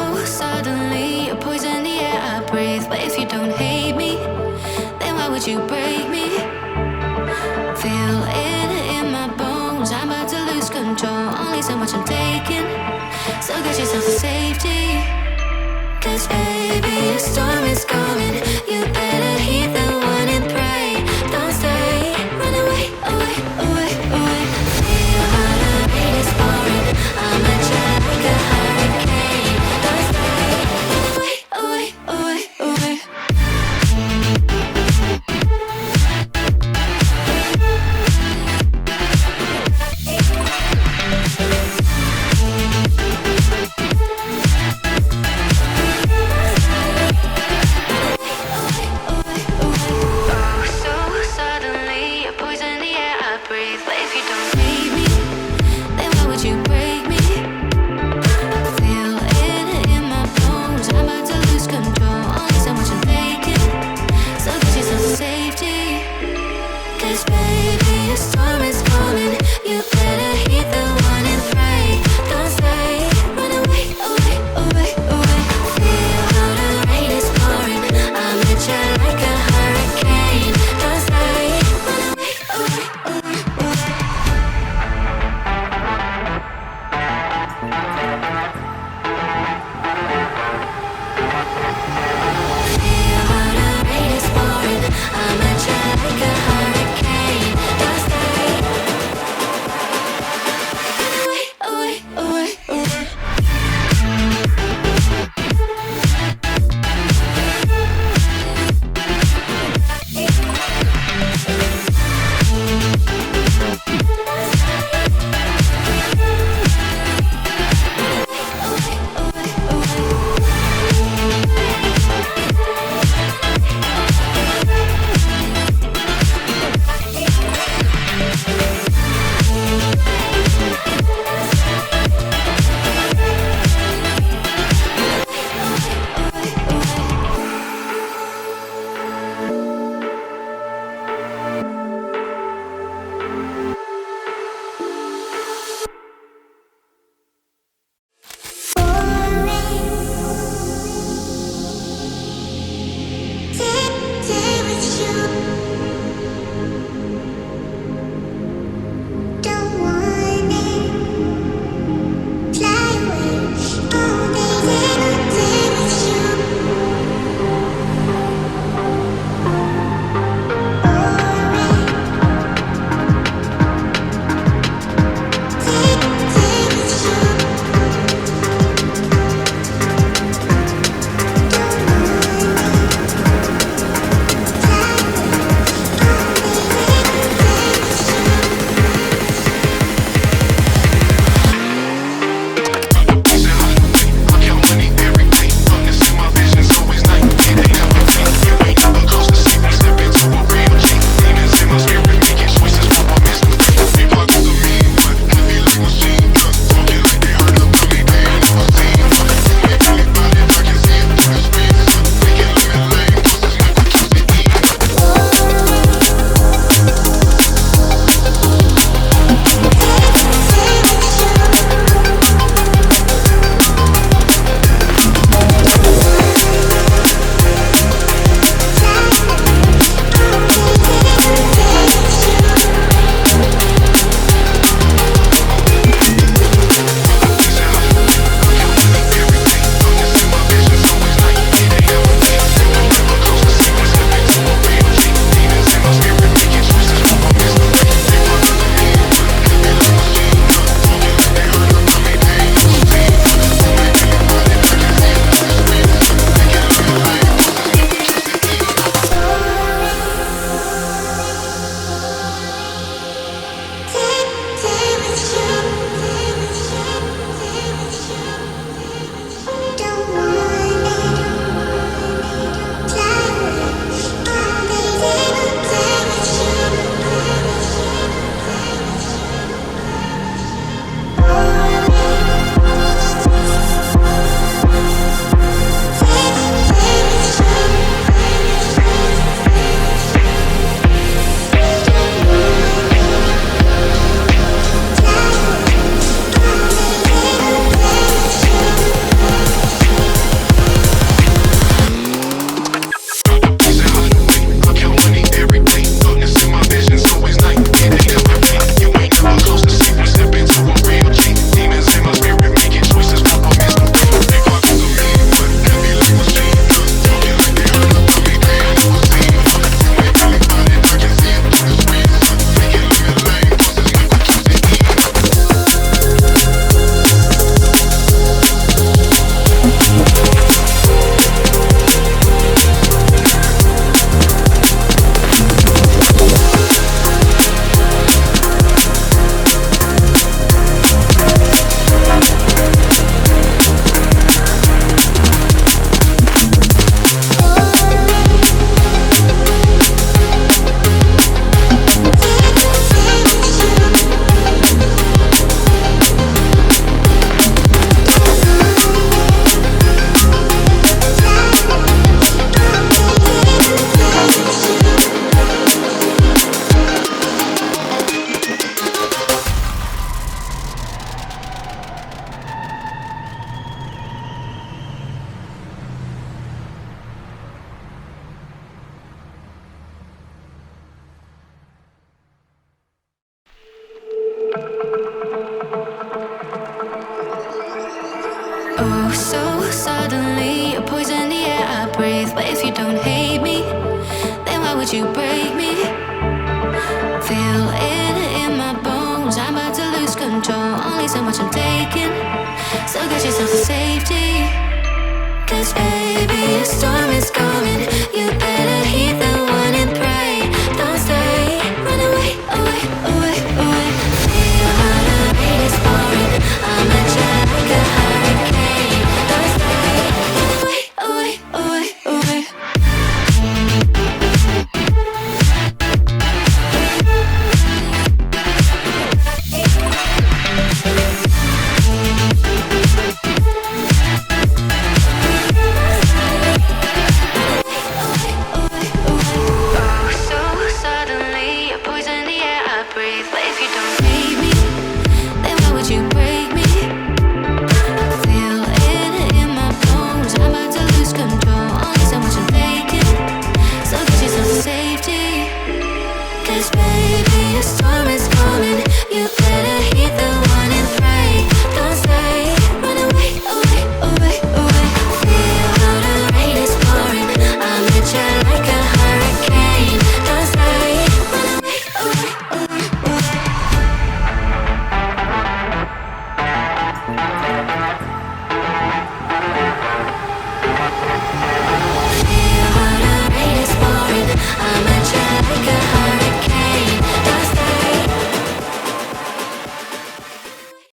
Oh, suddenly you're poison the air I breathe. But if you don't hate me, then why would you break me? Feel it in my bones, I'm about to lose control. Only so much I'm taking, so get yourself to safety. 'Cause baby, a storm is coming. You better heed the warning, pray. Don't stay, run away, away, away, away. Feel how the rain is pouring. I'm a jet like a hurricane. Don't stay, away, away, away, away. Oh, so suddenly you poison the air I breathe. But if you don't hate me, then why would you break me? Feel it in my bones, I'm about to lose control. Only so much I'm taking, so get yourself to safety. 'Cause baby, a storm is coming.